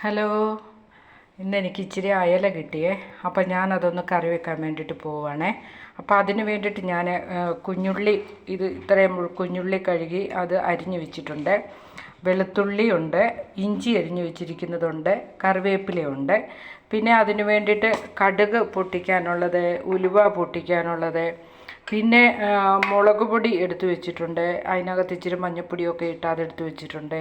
Hello. ഇന്നെനിക്ക് ഇച്ചിരി അയല കിട്ടിയേ. അപ്പം ഞാനതൊന്ന് കറി വെക്കാൻ വേണ്ടിയിട്ട് പോവുകയാണേ. അപ്പോൾ അതിന് വേണ്ടിയിട്ട് ഞാൻ കുഞ്ഞുള്ളി, ഇത്രയും കുഞ്ഞുള്ളി കഴുകി അത് അരിഞ്ഞു വെച്ചിട്ടുണ്ട്. വെളുത്തുള്ളിയുണ്ട്, ഇഞ്ചി അരിഞ്ഞു വെച്ചിരിക്കുന്നതുണ്ട്, കറിവേപ്പിലയുണ്ട്. പിന്നെ അതിന് വേണ്ടിയിട്ട് കടുക് പൊട്ടിക്കാനുള്ളത്, ഉലുവ പൊട്ടിക്കാനുള്ളത്, പിന്നെ മുളക് പൊടി എടുത്തു വെച്ചിട്ടുണ്ട്. അതിനകത്ത് ഇച്ചിരി മഞ്ഞൾപ്പൊടിയൊക്കെ ഇട്ട് അതെടുത്ത് വെച്ചിട്ടുണ്ട്.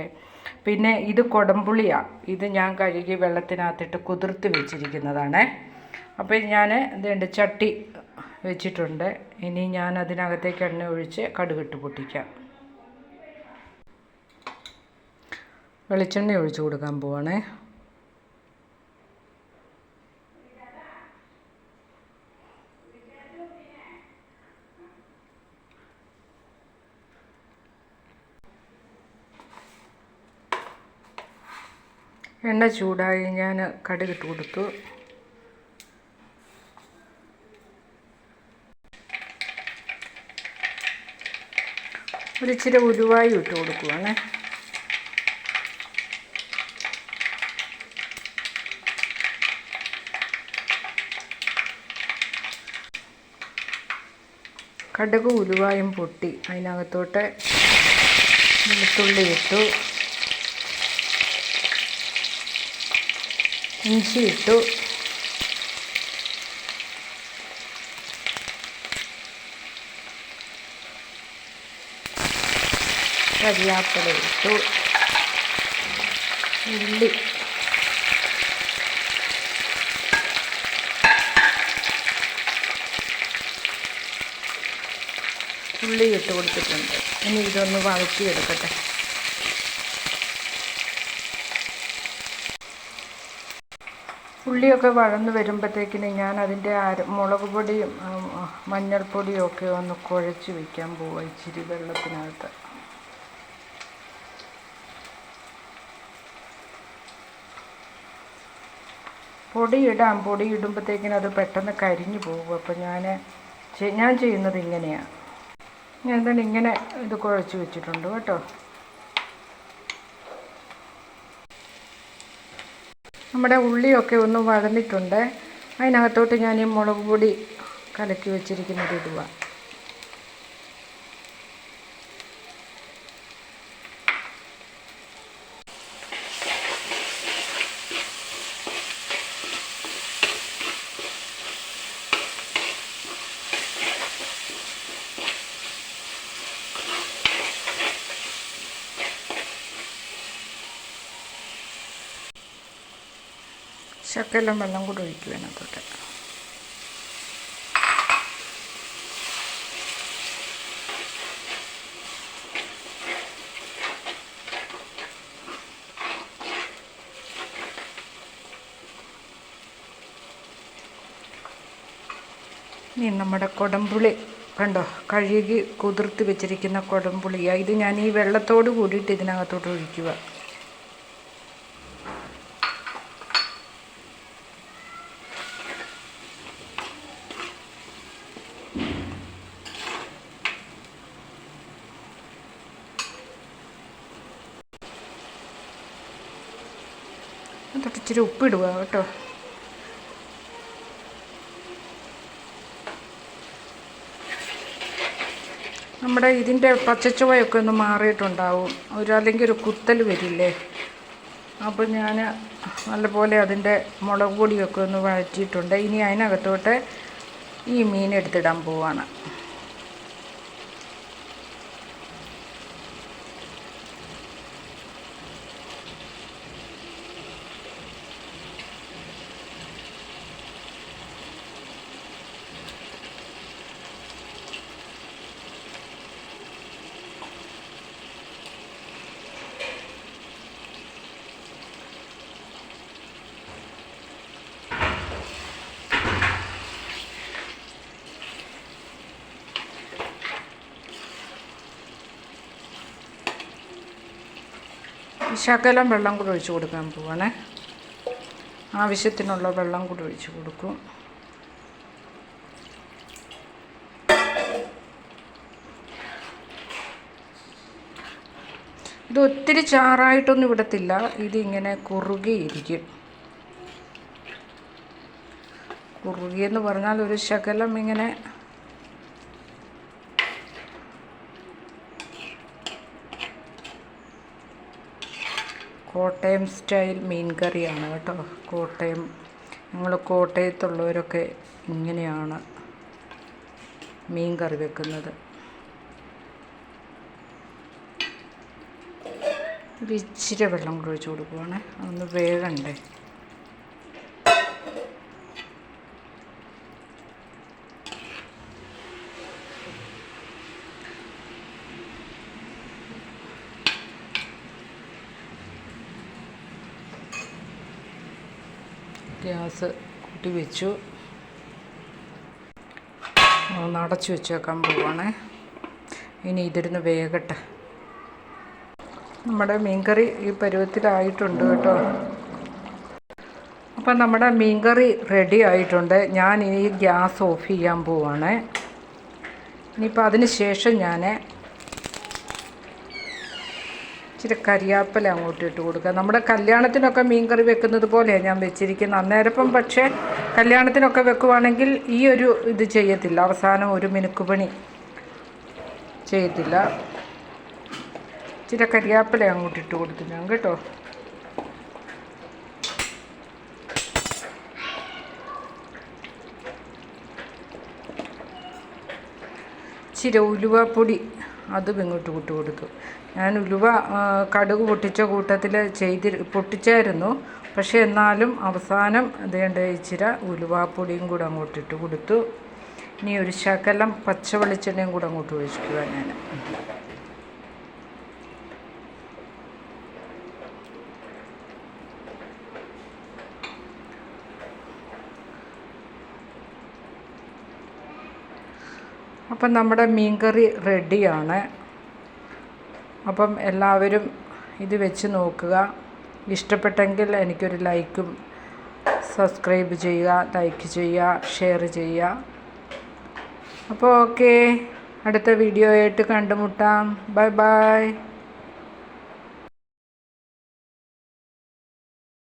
പിന്നെ ഇത് കുടംപുളിയാണ്. ഇത് ഞാൻ കഴുകി വെള്ളത്തിനകത്തിട്ട് കുതിർത്ത് വെച്ചിരിക്കുന്നതാണ്. അപ്പോൾ ഞാൻ ഇതുണ്ട്, ചട്ടി വെച്ചിട്ടുണ്ട്. ഇനി ഞാൻ അതിനകത്തേക്ക് എണ്ണ ഒഴിച്ച് കടുകിട്ട് പൊട്ടിക്കാം. വെളിച്ചെണ്ണ ഒഴിച്ച് കൊടുക്കാൻ പോവാണേ. എണ്ണ ചൂടായി ഞാൻ കടുകിട്ട് കൊടുത്തു. ഒരിച്ചിരി ഉലുവായും ഇട്ട് കൊടുക്കുവാണ്. കടുക് ഉലുവായും പൊട്ടി അതിനകത്തോട്ട് വെളുത്തുള്ളി ഇട്ടു, ഇഞ്ചി ഇട്ടു, കറിവേപ്പില ഇട്ടു, ഉള്ളി, ഇട്ട് കൊടുത്തിട്ടുണ്ട്. ഇനി ഇതൊന്ന് വഴറ്റിയെടുക്കട്ടെ. ഉള്ളിയൊക്കെ വഴന്ന് വരുമ്പോഴത്തേക്കിന് ഞാൻ അതിൻ്റെ മുളക് പൊടിയും മഞ്ഞൾപ്പൊടിയും ഒക്കെ ഒന്ന് കുഴച്ച് വയ്ക്കാൻ പോവുക ഇച്ചിരി വെള്ളത്തിനകത്ത്. പൊടി ഇടുമ്പോഴത്തേക്കിനും അത് പെട്ടെന്ന് കരിഞ്ഞു പോകും. അപ്പോൾ ഞാൻ ചെയ്യുന്നത് ഇങ്ങനെയാണ്. ഞാൻ എന്താണ് ഇങ്ങനെ ഇത് കുഴച്ച് വെച്ചിട്ടുണ്ട് കേട്ടോ. നമ്മുടെ ഉള്ളിയൊക്കെ ഒന്ന് വഴന്നിട്ടുണ്ട്. അതിനകത്തോട്ട് ഞാൻ ഈ മുളക് പൊടി കലക്കി വെച്ചിരിക്കുന്നത് ഇടുക. ശകലം വെള്ളം കൂടെ ഒഴിക്കുക അതിനകത്തോട്ട്. ഇനി നമ്മുടെ കുടംപുളി കണ്ടോ, കഴുകി കുതിർത്ത് വെച്ചിരിക്കുന്ന കുടംപുളിയാണ്. ഇത് ഞാൻ ഈ വെള്ളത്തോട് കൂടിയിട്ട് ഇതിനകത്തോട്ട് ഒഴിക്കുക. എന്നിട്ട് ഇച്ചിരി ഉപ്പിടുക കേട്ടോ. നമ്മുടെ ഇതിൻ്റെ പച്ചച്ചുവയൊക്കെ ഒന്ന് മാറിയിട്ടുണ്ടാവും. അല്ലെങ്കിൽ ഒരു കുത്തൽ വരില്ലേ. അപ്പോൾ ഞാൻ നല്ലപോലെ അതിൻ്റെ മുളക് പൊടിയൊക്കെ ഒന്ന് വഴറ്റിയിട്ടുണ്ട്. ഇനി അതിനകത്തോട്ട് ഈ മീൻ എടുത്തിടാൻ പോവാണ്. ശകലം വെള്ളം കൂടി ഒഴിച്ച് കൊടുക്കാൻ പോവാണേ. ആവശ്യത്തിനുള്ള വെള്ളം കൂടി ഒഴിച്ച് കൊടുക്കും. ഇത് ഒത്തിരി ചാറായിട്ടൊന്നും ഇടത്തില്ല, ഇതിങ്ങനെ കുറുകിയിരിക്കും. കുറുകിയെന്ന് പറഞ്ഞാൽ ഒരു ശകലം ഇങ്ങനെ കോട്ടയം സ്റ്റൈൽ മീൻ കറിയാണ് കേട്ടോ. ഞങ്ങൾ കോട്ടയത്തുള്ളവരൊക്കെ ഇങ്ങനെയാണ് മീൻ കറി വെക്കുന്നത്. ഒരു ഇച്ചിരി വെള്ളം കൂടി ഒഴിച്ച് കൊടുക്കുവാണ്, അതൊന്ന് വേഗണ്ടേ. ഗ്യാസ് കൂട്ടി വെച്ചു, ഒന്ന് അടച്ചു വെച്ചേക്കാൻ പോവാണേ. ഇനി ഇതിരുന്ന് വേകട്ടെ. നമ്മുടെ മീൻകറി ഈ പരുവത്തിലായിട്ടുണ്ട് കേട്ടോ. അപ്പം നമ്മുടെ മീൻകറി റെഡി ആയിട്ടുണ്ട്. ഞാൻ ഇനി ഗ്യാസ് ഓഫ് ചെയ്യാൻ പോവാണ്. ഇനിയിപ്പോൾ അതിന് ശേഷം ഞാൻ ഇച്ചിരി കരിയാപ്പില അങ്ങോട്ട് ഇട്ട് കൊടുക്കുക. നമ്മുടെ കല്യാണത്തിനൊക്കെ മീൻകറി വെക്കുന്നത് പോലെയാണ് ഞാൻ വെച്ചിരിക്കുന്നത്. അന്നേരപ്പം പക്ഷേ കല്യാണത്തിനൊക്കെ വെക്കുവാണെങ്കിൽ ഈ ഒരു ഇത് ചെയ്യത്തില്ല, അവസാനം ഒരു മിനുക്കുപണി ചെയ്യത്തില്ല. ഇച്ചിരി കരിയാപ്പില അങ്ങോട്ട് ഇട്ട് കൊടുത്തു ഞാൻ കേട്ടോ. ഇച്ചിരി ഉലുവാപ്പൊടി അതും ഇങ്ങോട്ട് ഇട്ട് കൊടുത്തു. ഞാൻ ഉലുവ കടുക് പൊട്ടിച്ച കൂട്ടത്തിൽ പൊട്ടിച്ചായിരുന്നു, പക്ഷേ എന്നാലും അവസാനം അതേണ്ട ഇച്ചിരി ഉലുവാപ്പൊടിയും കൂടെ അങ്ങോട്ട് ഇട്ട് കൊടുത്തു. ഇനി ഒരു ശകലം പച്ച വെളിച്ചെണ്ണയും കൂടെ അങ്ങോട്ട് ഒഴിക്കുക ഞാൻ. അപ്പം നമ്മുടെ മീൻകറി റെഡിയാണ്. അപ്പം എല്ലാവരും ഇത് വെച്ച് നോക്കുക. ഇഷ്ടപ്പെട്ടെങ്കിൽ എനിക്കൊരു ലൈക്കും സബ്സ്ക്രൈബ് ചെയ്യുക, ലൈക്ക് ചെയ്യുക, ഷെയർ ചെയ്യുക. അപ്പോൾ ഓക്കെ, അടുത്ത വീഡിയോ ആയിട്ട് കണ്ടുമുട്ടാം. Bye bye.